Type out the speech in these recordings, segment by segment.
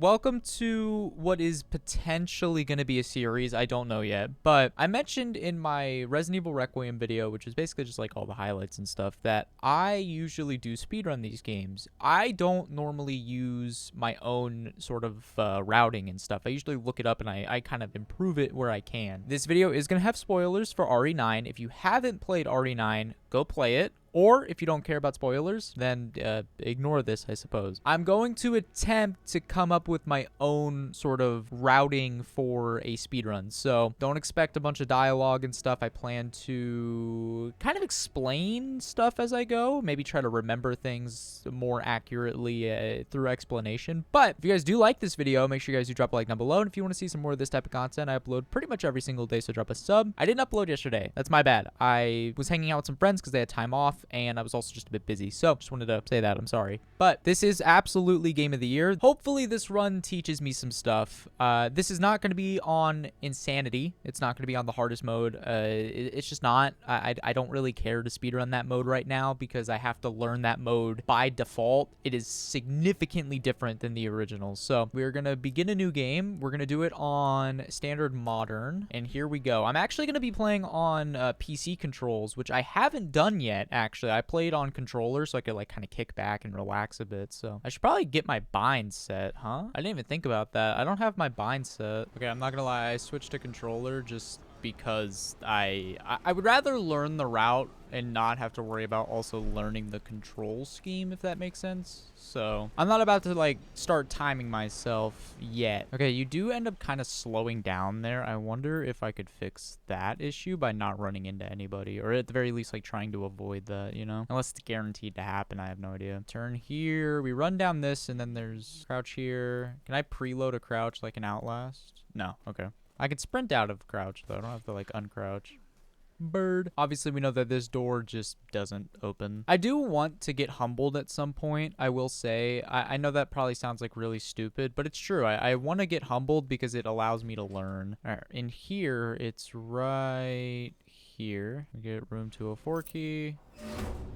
Welcome to what is potentially going to be a series. I don't know yet, but I mentioned in my Resident Evil Requiem video, which is basically just like all the highlights and stuff, that I usually do speedrun these games. I don't normally use my own sort of routing and stuff. I usually look it up and I kind of improve it where I can. This video is going to have spoilers for RE9. If you haven't played RE9, go play it. Or if you don't care about spoilers, then ignore this, I suppose. I'm going to attempt to come up with my own sort of routing for a speedrun. So don't expect a bunch of dialogue and stuff. I plan to kind of explain stuff as I go. Maybe try to remember things more accurately through explanation. But if you guys do like this video, make sure you guys do drop a like down below. And if you want to see some more of this type of content, I upload pretty much every single day, so drop a sub. I didn't upload yesterday. That's my bad. I was hanging out with some friends because they had time off, and I was also just a bit busy. So just wanted to say that. I'm sorry. But this is absolutely game of the year. Hopefully this run teaches me some stuff. This is not going to be on insanity. It's not going to be on the hardest mode. It's just not. I don't really care to speedrun that mode right now because I have to learn that mode by default. It is significantly different than the original. So we're going to begin a new game. We're going to do it on standard modern. And here we go. I'm actually going to be playing on PC controls, which I haven't done yet, actually. I played on controller so I could like kind of kick back and relax a bit. So I should probably get my bind set, huh? I didn't even think about that. I don't have my bind set. Okay, I'm not gonna lie. I switched to controller just because I would rather learn the route and not have to worry about also learning the control scheme, if that makes sense. So I'm not about to like start timing myself yet. Okay, you do end up kind of slowing down there. I wonder if I could fix that issue by not running into anybody, or at the very least like trying to avoid that, you know, unless it's guaranteed to happen. I have no idea. Turn here, we run down this, and then there's crouch here. Can I preload a crouch like an Outlast? No. Okay, I can sprint out of crouch, though. I don't have to, like, uncrouch. Bird. Obviously, we know that this door just doesn't open. I do want to get humbled at some point, I will say. I know that probably sounds, like, really stupid, but it's true. I want to get humbled because it allows me to learn. All right, in here, it's right here. We get room 204 key.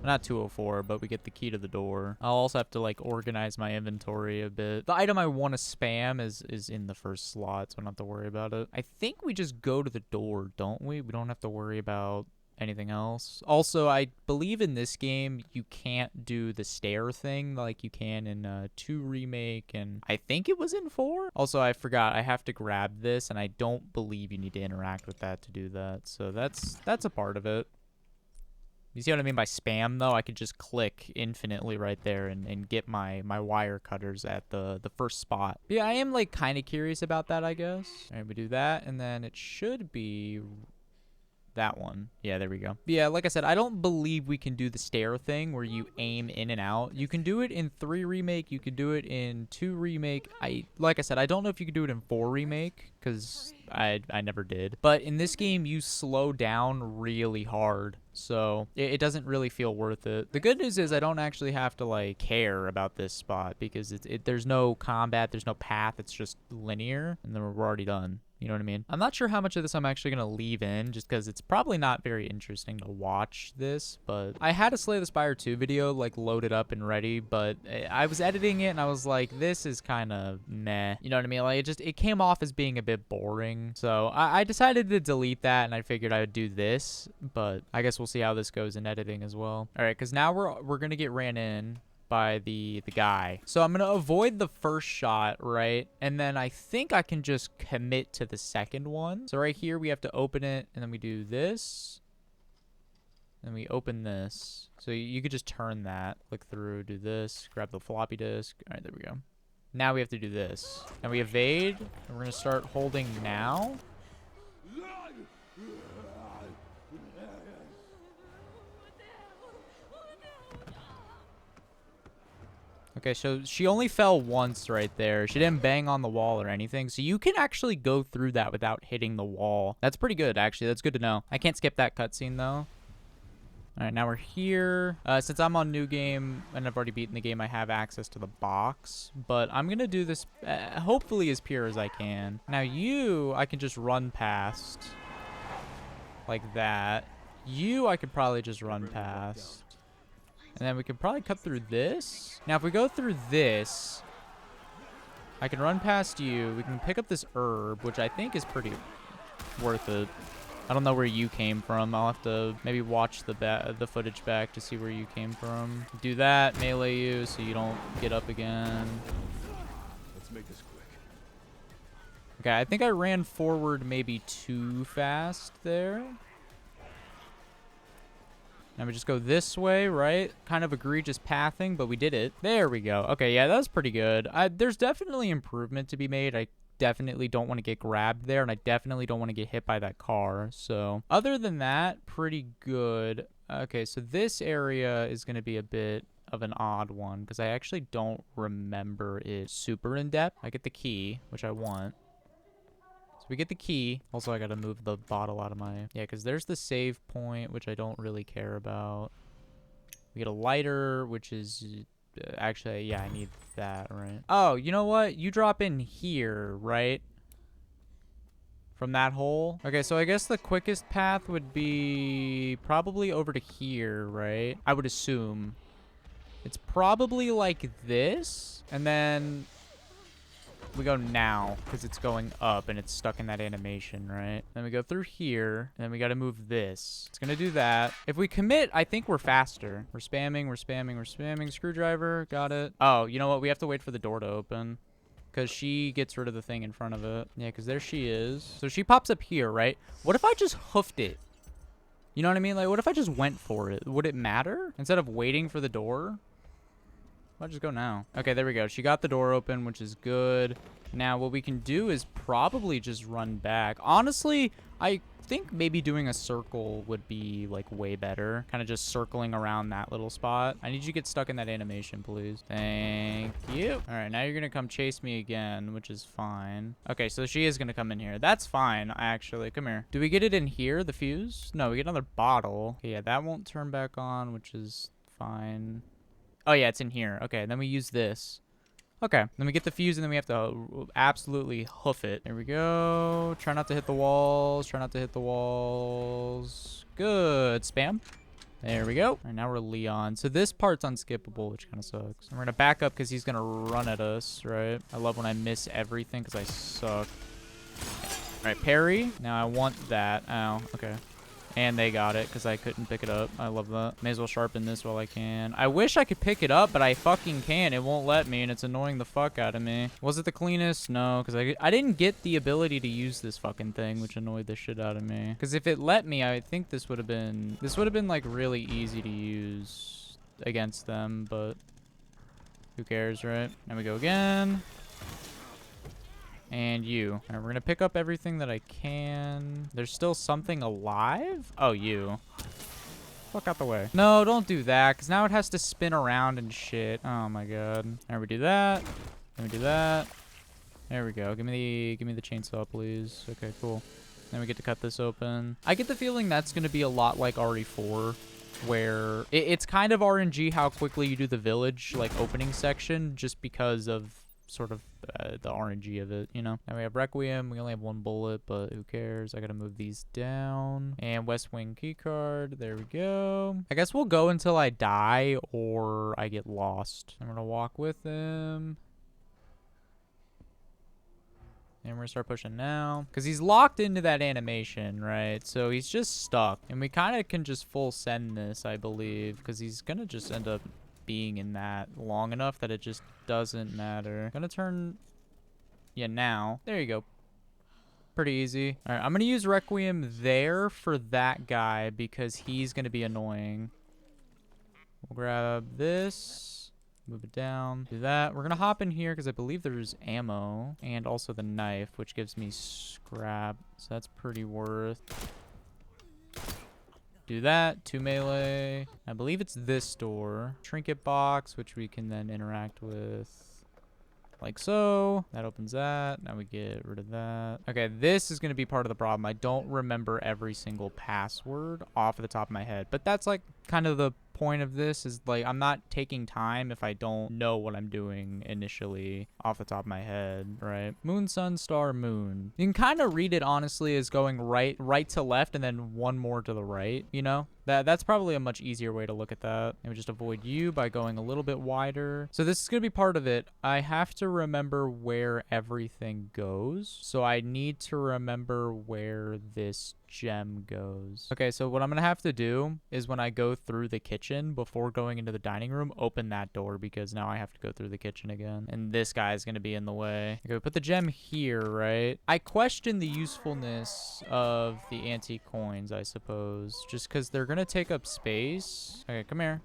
Not 204, but we get the key to the door. I'll also have to like organize my inventory a bit. The item I want to spam is in the first slot, so I don't have to worry about it. I think we just go to the door, don't we? We don't have to worry about anything else. Also, I believe in this game you can't do the stair thing like you can in 2 remake, and I think it was in 4. Also, I forgot I have to grab this, and I don't believe you need to interact with that to do that. So that's a part of it. You see what I mean by spam, though? I could just click infinitely right there and get my wire cutters at the first spot. But yeah, I am, like, kind of curious about that, I guess. All right, we do that, and then it should be that one. Yeah, there we go. But yeah, like I said, I don't believe we can do the stair thing where you aim in and out. You can do it in 3 remake. You can do it in 2 remake. Like I said, I don't know if you can do it in 4 remake because I never did. But in this game, you slow down really hard. So it doesn't really feel worth it. The good news is I don't actually have to like care about this spot because there's no combat, there's no path. It's just linear, and then we're already done. You know what I mean? I'm not sure how much of this I'm actually going to leave in just because it's probably not very interesting to watch this, but I had a Slay the Spire 2 video like loaded up and ready, but I was editing it and I was like, this is kind of meh. You know what I mean? Like it came off as being a bit boring. So I decided to delete that, and I figured I would do this, but I guess we'll see how this goes in editing as well. All right, because now we're going to get ran in by the guy. So I'm going to avoid the first shot, right? And then I think I can just commit to the second one. So right here, we have to open it, and then we do this. And we open this. So you could just turn that, click through, do this, grab the floppy disk. All right, there we go. Now we have to do this. And we evade, and we're going to start holding now. Okay, so she only fell once right there. She didn't bang on the wall or anything. So you can actually go through that without hitting the wall. That's pretty good, actually. That's good to know. I can't skip that cutscene, though. All right, now we're here. Since I'm on new game and I've already beaten the game, I have access to the box. But I'm going to do this hopefully as pure as I can. Now I can just run past like that. I could probably just run past. And then we could probably cut through this. Now, if we go through this, I can run past you. We can pick up this herb, which I think is pretty worth it. I don't know where you came from. I'll have to maybe watch the footage back to see where you came from. Do that, melee you so you don't get up again. Let's make this quick. Okay, I think I ran forward maybe too fast there. Now we just go this way, right? Kind of egregious pathing, but we did it. There we go. Okay, yeah, that was pretty good. There's definitely improvement to be made. I definitely don't want to get grabbed there, and I definitely don't want to get hit by that car. So other than that, pretty good. Okay, so this area is going to be a bit of an odd one because I actually don't remember it super in depth. I get the key, which I want. So we get the key. Also, I got to move the bottle out of my... Yeah, because there's the save point, which I don't really care about. We get a lighter, which is... Actually, yeah, I need that, right? Oh, you know what? You drop in here, right? From that hole. Okay, so I guess the quickest path would be probably over to here, right? I would assume. It's probably like this. And then... we go now because it's going up and it's stuck in that animation, right? Then we go through here and then we got to move this. It's going to do that. If we commit, I think we're faster. We're spamming, we're spamming, we're spamming. Screwdriver. Got it. Oh, you know what? We have to wait for the door to open because she gets rid of the thing in front of it. Yeah, because there she is. So she pops up here, right? What if I just hoofed it? You know what I mean? Like, what if I just went for it? Would it matter? Instead of waiting for the door? I'll just go now. Okay, there we go. She got the door open, which is good. Now, what we can do is probably just run back. Honestly, I think maybe doing a circle would be, like, way better. Kind of just circling around that little spot. I need you to get stuck in that animation, please. Thank you. All right, now you're going to come chase me again, which is fine. Okay, so she is going to come in here. That's fine, actually. Come here. Do we get it in here, the fuse? No, we get another bottle. Okay, yeah, that won't turn back on, which is fine. Oh, yeah, it's in here. Okay, then we use this. Okay, then we get the fuse, and then we have to absolutely hoof it. There we go. Try not to hit the walls. Try not to hit the walls. Good. Spam. There we go. All right, now we're Leon. So this part's unskippable, which kind of sucks. And we're going to back up because he's going to run at us, right? I love when I miss everything because I suck. All right, parry. Now I want that. Ow. Okay. And they got it because I couldn't pick it up. I love that. May as well sharpen this while I can. I wish I could pick it up, but I fucking can't. It won't let me, and it's annoying the fuck out of me. Was it the cleanest? No, because I didn't get the ability to use this fucking thing, which annoyed the shit out of me. Because if it let me, I think this would have been like really easy to use against them, but who cares, right? Now we go again. And you. All right, we're going to pick up everything that I can. There's still something alive? Oh, you. Fuck out the way. No, don't do that, because now it has to spin around and shit. Oh, my God. All right, we do that. Then we do that. There we go. Give me the chainsaw, please. Okay, cool. Then we get to cut this open. I get the feeling that's going to be a lot like RE4, where it's kind of RNG how quickly you do the village, like, opening section, just because of sort of the RNG of it, you know. Now we have Requiem. We only have one bullet, but who cares? I gotta move these down. And West Wing keycard. There we go. I guess we'll go until I die or I get lost. I'm gonna walk with him. And we're gonna start pushing now. Because he's locked into that animation, right? So he's just stuck. And we kind of can just full send this, I believe. Because he's gonna just end up being in that long enough that it just doesn't matter. Gonna turn... yeah, now. There you go. Pretty easy. All right, I'm gonna use Requiem there for that guy because he's gonna be annoying. We'll grab this. Move it down. Do that. We're gonna hop in here because I believe there's ammo and also the knife, which gives me scrap. So that's pretty worth. Do that. 2 melee. I believe it's this door. Trinket box, which we can then interact with like so. That opens that. Now we get rid of that. Okay, this is going to be part of the problem. I don't remember every single password off the top of my head, but that's like kind of the point of this is like I'm not taking time if I don't know what I'm doing initially off the top of my head, right? Moon, sun, star, moon. You can kind of read it honestly as going right to left and then one more to the right, you know? That's probably a much easier way to look at that. And we just avoid you by going a little bit wider. So this is going to be part of it. I have to remember where everything goes. So I need to remember where this gem goes. Okay, so what I'm going to have to do is when I go through the kitchen before going into the dining room, open that door because now I have to go through the kitchen again. And this guy is going to be in the way. Okay, we put the gem here, right? I question the usefulness of the antique coins, I suppose, just because they're going to take up space. Okay, come here.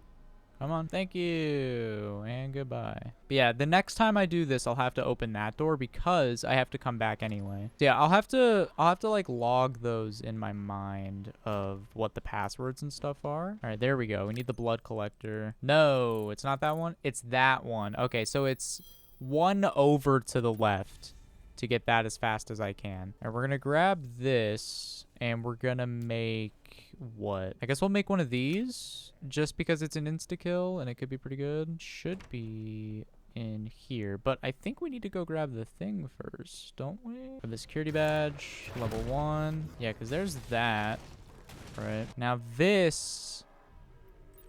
Come on. Thank you. And goodbye. But yeah, the next time I do this, I'll have to open that door because I have to come back anyway. So yeah, I'll have to like log those in my mind of what the passwords and stuff are. All right, there we go. We need the blood collector. No, it's not that one. It's that one. Okay, so it's one over to the left to get that as fast as I can. All right, we're going to grab this and we're going to make what? I guess we'll make one of these just because it's an insta-kill and it could be pretty good. Should be in here, but I think we need to go grab the thing first, don't we? For the security badge, level 1. Yeah, because there's that. Right. Now this,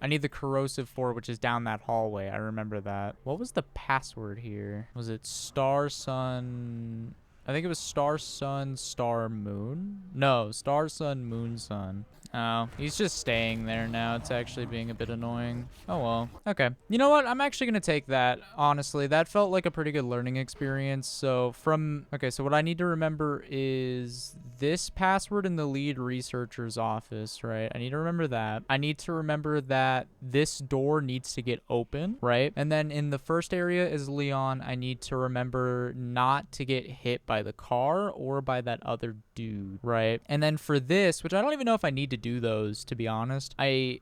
I need the corrosive for, which is down that hallway. I remember that. What was the password here? Was it star sun? I think it was star sun star moon. No, star sun moon sun. Oh, he's just staying there now. It's actually being a bit annoying. Oh, well. Okay. You know what? I'm actually going to take that. Honestly, that felt like a pretty good learning experience. So okay, so what I need to remember is this password in the lead researcher's office, right? I need to remember that. I need to remember that this door needs to get open, right? And then in the first area is Leon. I need to remember not to get hit by the car or by that other dude, right? And then for this, which I don't even know if I need to do those, to be honest, I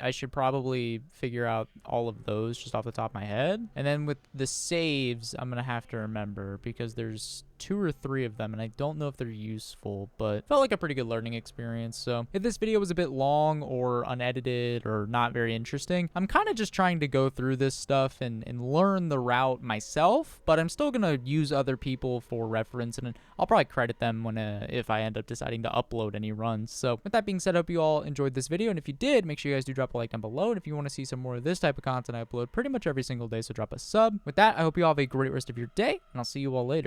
should probably figure out all of those just off the top of my head. And then with the saves, I'm gonna have to remember because there's 2 or 3 of them and I don't know if they're useful, but felt like a pretty good learning experience. So if this video was a bit long or unedited or not very interesting, I'm kind of just trying to go through this stuff and learn the route myself, but I'm still gonna use other people for reference and I'll probably credit them when if I end up deciding to upload any runs. So with that being said, I hope you all enjoyed this video, and if you did, make sure you guys do drop a like down below, and if you want to see some more of this type of content, I upload pretty much every single day, so drop a sub. With that, I hope you all have a great rest of your day, and I'll see you all later.